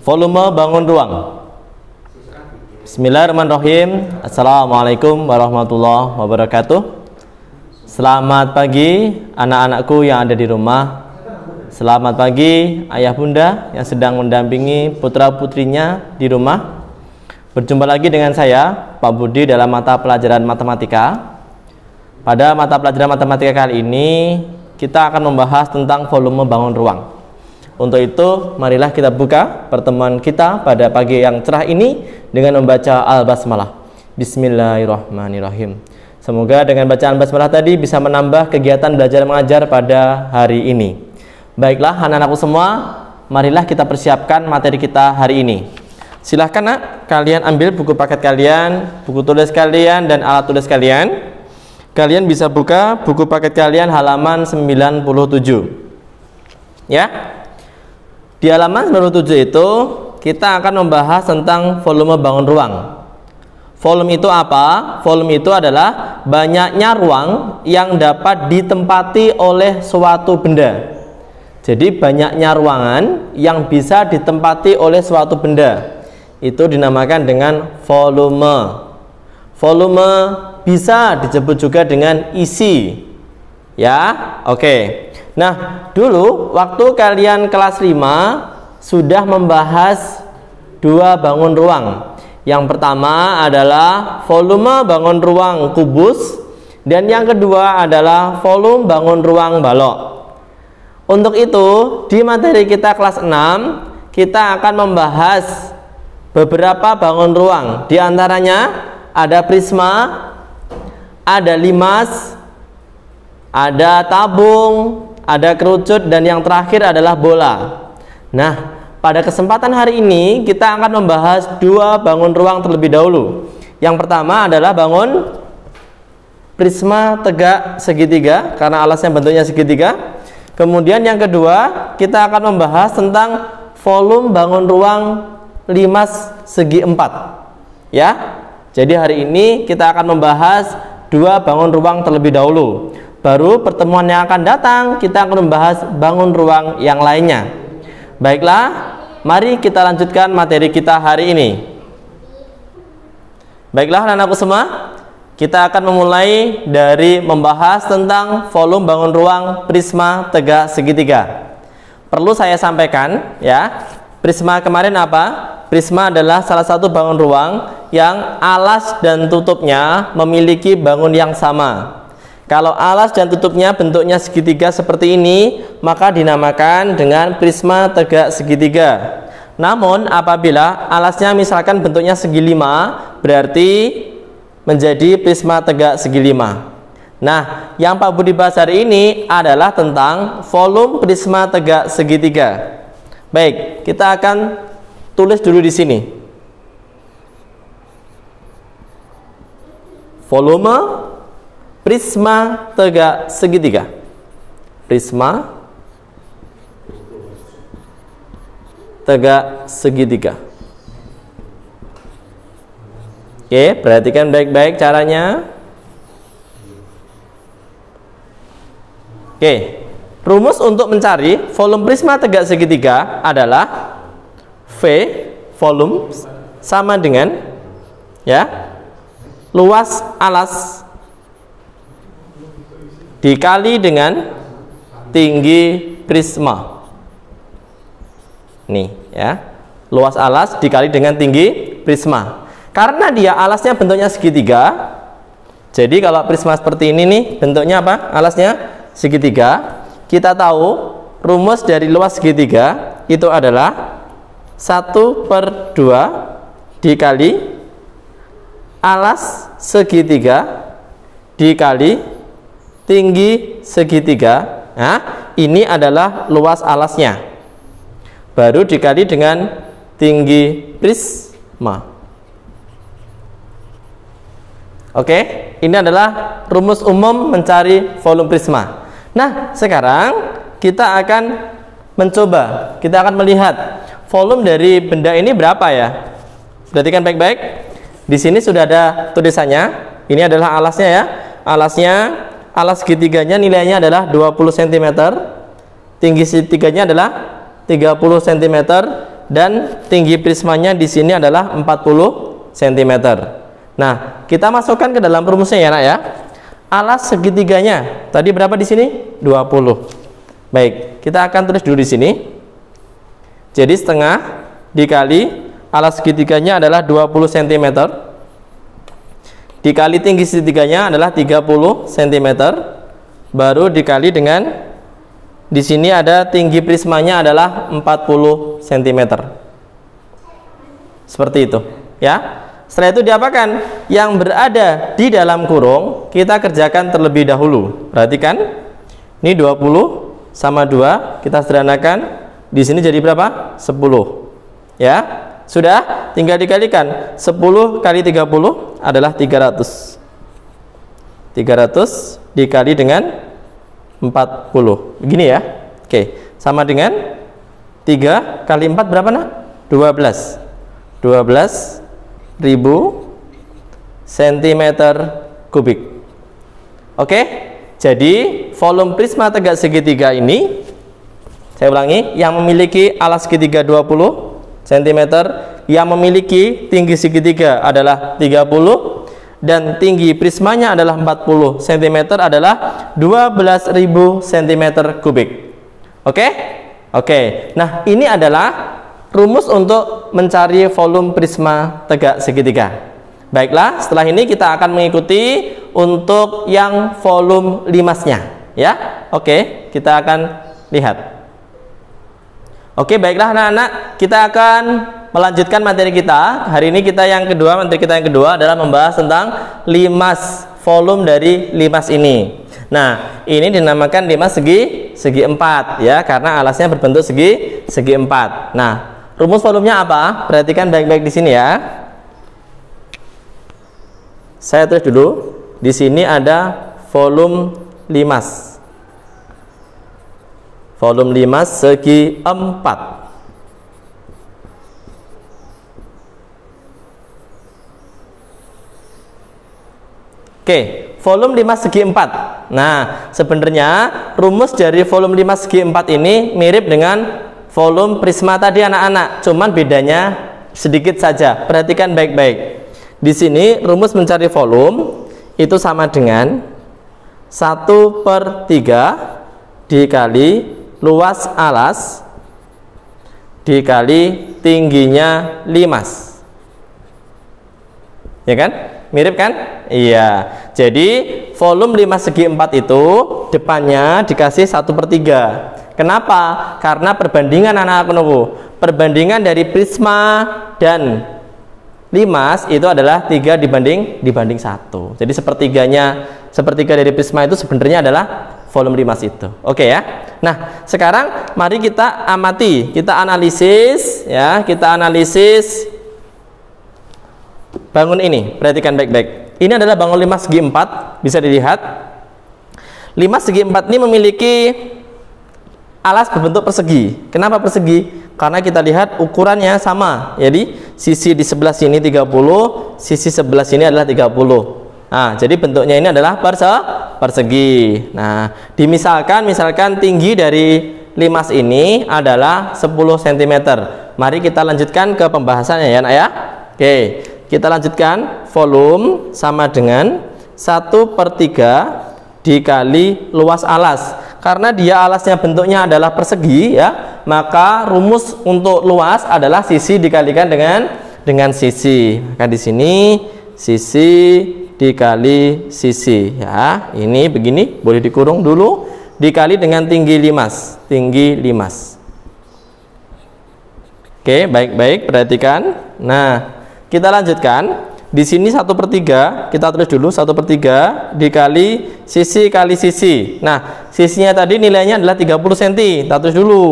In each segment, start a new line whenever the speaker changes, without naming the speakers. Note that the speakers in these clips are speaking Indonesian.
Volume bangun ruang. Bismillahirrahmanirrahim. Assalamualaikum warahmatullahi wabarakatuh. Selamat pagi anak-anakku yang ada di rumah. Selamat pagi ayah bunda yang sedang mendampingi putra-putrinya di rumah. Berjumpa lagi dengan saya, Pak Budi, dalam mata pelajaran matematika. Pada mata pelajaran matematika kali ini, kita akan membahas tentang volume bangun ruang. Untuk itu, marilah kita buka pertemuan kita pada pagi yang cerah ini dengan membaca Al-Basmalah. Bismillahirrahmanirrahim. Semoga dengan bacaan Basmalah tadi bisa menambah kegiatan belajar mengajar pada hari ini. Baiklah anak-anakku semua, marilah kita persiapkan materi kita hari ini. Silahkan nak, kalian ambil buku paket kalian, buku tulis kalian, dan alat tulis kalian. Kalian bisa buka buku paket kalian halaman 97. Ya. Di halaman 97 itu kita akan membahas tentang volume bangun ruang. Volume itu apa? Volume itu adalah banyaknya ruang yang dapat ditempati oleh suatu benda. Jadi banyaknya ruangan yang bisa ditempati oleh suatu benda. Itu dinamakan dengan volume. Volume bisa disebut juga dengan isi. Ya, oke. Nah, dulu waktu kalian kelas 5 sudah membahas dua bangun ruang. Yang pertama adalah volume bangun ruang kubus, dan yang kedua adalah volume bangun ruang balok. Untuk itu, di materi kita kelas 6, kita akan membahas beberapa bangun ruang. Di antaranya ada prisma, ada limas, ada tabung, ada kerucut, dan yang terakhir adalah bola. Nah, pada kesempatan hari ini kita akan membahas dua bangun ruang terlebih dahulu. Yang pertama adalah bangun prisma tegak segitiga, karena alasnya bentuknya segitiga. Kemudian yang kedua, kita akan membahas tentang volume bangun ruang limas segi 4. Ya. Jadi hari ini kita akan membahas dua bangun ruang terlebih dahulu. Baru pertemuan yang akan datang kita akan membahas bangun ruang yang lainnya. Baiklah, mari kita lanjutkan materi kita hari ini. Baiklah anak-anakku semua, kita akan memulai dari membahas tentang volume bangun ruang prisma tegak segitiga. Perlu saya sampaikan ya, prisma kemarin apa? Prisma adalah salah satu bangun ruang yang alas dan tutupnya memiliki bangun yang sama. Kalau alas dan tutupnya bentuknya segitiga seperti ini, maka dinamakan dengan prisma tegak segitiga. Namun apabila alasnya misalkan bentuknya segi 5, berarti menjadi prisma tegak segi 5. Nah, yang Pak Budi bahas hari ini adalah tentang volume prisma tegak segitiga. Baik, kita akan tulis dulu di sini. Volume prisma tegak segitiga. Prisma tegak segitiga. Oke, perhatikan baik-baik caranya. Oke, rumus untuk mencari volume prisma tegak segitiga adalah V volume sama dengan ya luas alas dikali dengan tinggi prisma. Nih ya, luas alas dikali dengan tinggi prisma. Karena dia alasnya bentuknya segitiga, jadi kalau prisma seperti ini nih bentuknya apa? Alasnya segitiga. Kita tahu rumus dari luas segitiga itu adalah 1/2 dikali alas segitiga dikali tinggi segitiga. Nah, ini adalah luas alasnya. Baru dikali dengan tinggi prisma. Oke, ini adalah rumus umum mencari volume prisma. Nah, sekarang kita akan mencoba, kita akan melihat volume dari benda ini berapa ya. Perhatikan baik-baik. Di sini sudah ada tulisannya. Ini adalah alasnya ya. Alasnya, alas segitiganya nilainya adalah 20 cm. Tinggi segitiganya adalah 30 cm. dan tinggi prismanya di sini adalah 40 cm. Nah, kita masukkan ke dalam rumusnya ya, Nak ya. Alas segitiganya tadi berapa di sini? 20. Baik, kita akan tulis dulu di sini. Jadi setengah dikali alas segitiganya adalah 20 cm dikali tinggi segitiganya adalah 30 cm, baru dikali dengan di sini ada tinggi prismanya adalah 40 cm. Seperti itu ya. Setelah itu diapakan? Yang berada di dalam kurung kita kerjakan terlebih dahulu. Perhatikan, ini 20 sama 2 kita sederhanakan, di sini jadi berapa? 10 ya. Sudah, tinggal dikalikan. 10 kali 30 adalah 300. 300 dikali dengan 40. Begini ya. Oke, sama dengan 3 kali 4 berapa, Nak? 12. 12.000 cm kubik. Oke, jadi volume prisma tegak segitiga ini, saya ulangi, yang memiliki alas segitiga 20 cm, yang memiliki tinggi segitiga adalah 30 dan tinggi prismanya adalah 40 cm adalah 12.000 cm kubik. Oke? Oke. Nah, ini adalah rumus untuk mencari volume prisma tegak segitiga. Baiklah, setelah ini kita akan mengikuti untuk yang volume limasnya ya. Oke, kita akan lihat. Oke, baiklah anak-anak, kita akan melanjutkan materi kita. Hari ini kita yang kedua, materi kita yang kedua adalah membahas tentang limas, volume dari limas ini. Nah, ini dinamakan limas segi 4 ya, karena alasnya berbentuk segi 4. Nah, rumus volumenya apa? Perhatikan baik-baik di sini ya. Saya tulis dulu. Di sini ada volume limas. Volume limas segi 4. Oke, volume limas segi 4. Nah, sebenarnya rumus dari volume limas segi 4 ini mirip dengan volume prisma tadi anak-anak, cuman bedanya sedikit saja. Perhatikan baik-baik. Di sini rumus mencari volume itu sama dengan 1/3 dikali luas alas dikali tingginya limas. Ya kan? Mirip kan? Iya. Jadi volume limas segi 4 itu depannya dikasih 1/3. Kenapa? Karena perbandingan anak-anak penunggu, perbandingan dari prisma dan limas itu adalah 3 dibanding 1. Jadi sepertiga dari prisma itu sebenarnya adalah volume limas itu. Oke ya. Nah, sekarang mari kita amati, kita analisis ya, kita analisis bangun ini. Perhatikan baik-baik. Ini adalah bangun limas segi 4, bisa dilihat. Limas segi 4 ini memiliki alas berbentuk persegi. Kenapa persegi? Karena kita lihat ukurannya sama. Jadi sisi di sebelah sini 30, sisi sebelah sini adalah 30. Nah, jadi bentuknya ini adalah persegi. Nah, misalkan tinggi dari limas ini adalah 10 cm. Mari kita lanjutkan ke pembahasannya ya, Nak ya. Oke, kita lanjutkan. Volume sama dengan 1/3 dikali luas alas. Karena dia alasnya bentuknya adalah persegi ya, maka rumus untuk luas adalah sisi dikalikan dengan sisi. Maka di sini sisi dikali sisi ya. Ini begini, boleh dikurung dulu, dikali dengan tinggi limas. Oke, baik-baik perhatikan. Nah, kita lanjutkan. Di sini 1/3, kita tulis dulu 1/3 dikali sisi kali sisi. Nah, sisinya tadi nilainya adalah 30 cm. Kita tulis dulu.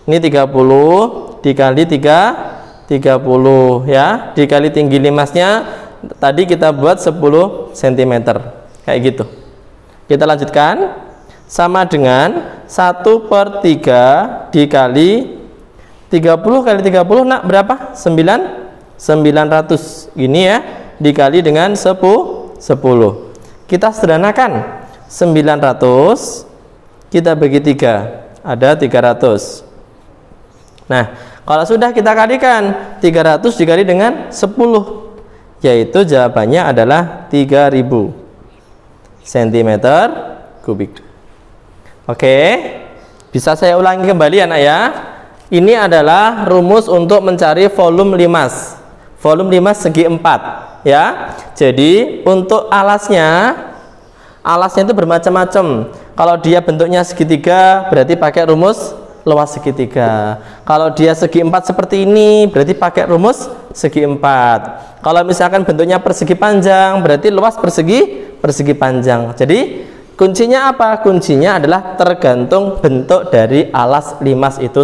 Ini 30 dikali 30 ya, dikali tinggi limasnya tadi kita buat 10 cm. Kayak gitu. Kita lanjutkan. Sama dengan 1/3 dikali 30 kali 30, Nak, berapa? 900. Ini ya, dikali dengan 10. Kita sederhanakan. 900 kita bagi 3, ada 300. Nah, Kalau sudah kita kalikan 300 dikali dengan 10, yaitu jawabannya adalah 3000 cm kubik. Oke, bisa saya ulangi kembali anak ya. Ini adalah rumus untuk mencari volume limas. Volume limas segi 4 ya. Jadi untuk alasnya itu bermacam-macam. Kalau dia bentuknya segitiga berarti pakai rumus luas segitiga. Kalau dia segi 4 seperti ini berarti pakai rumus segi 4. Kalau misalkan bentuknya persegi panjang berarti luas persegi panjang. Jadi kuncinya apa? Kuncinya adalah tergantung bentuk dari alas limas itu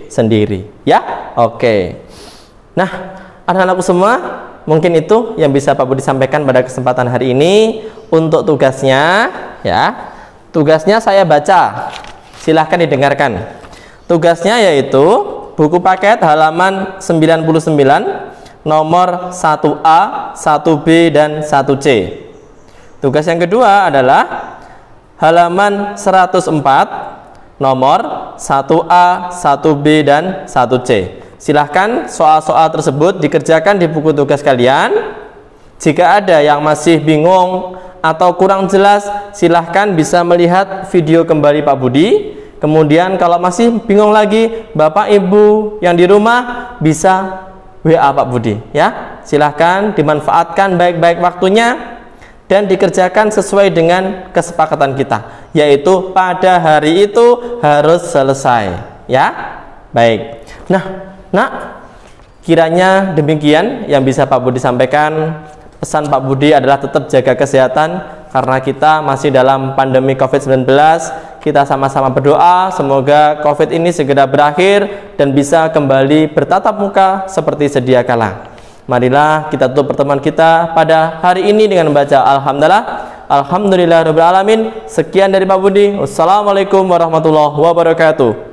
sendiri ya. Oke. Nah, anak-anakku semua, mungkin itu yang bisa Pak Budi sampaikan pada kesempatan hari ini. Untuk tugasnya ya, tugasnya saya baca, silahkan didengarkan. Tugasnya yaitu buku paket halaman 99 nomor 1A, 1B, dan 1C. Tugas yang kedua adalah halaman 104 nomor 1A, 1B, dan 1C. Silahkan soal-soal tersebut dikerjakan di buku tugas kalian. Jika ada yang masih bingung atau kurang jelas, silahkan bisa melihat video kembali Pak Budi. Kemudian kalau masih bingung lagi, Bapak Ibu yang di rumah bisa WA Pak Budi ya. Silahkan dimanfaatkan baik-baik waktunya dan dikerjakan sesuai dengan kesepakatan kita, yaitu pada hari itu harus selesai ya. Baik. Nah, kiranya demikian yang bisa Pak Budi sampaikan. Pesan Pak Budi adalah tetap jaga kesehatan karena kita masih dalam pandemi COVID-19. Kita sama-sama berdoa semoga COVID ini segera berakhir dan bisa kembali bertatap muka seperti sedia kala. Marilah kita tutup pertemuan kita pada hari ini dengan membaca Alhamdulillahirabbil alamin. Sekian dari Pak Budi. Wassalamualaikum warahmatullahi wabarakatuh.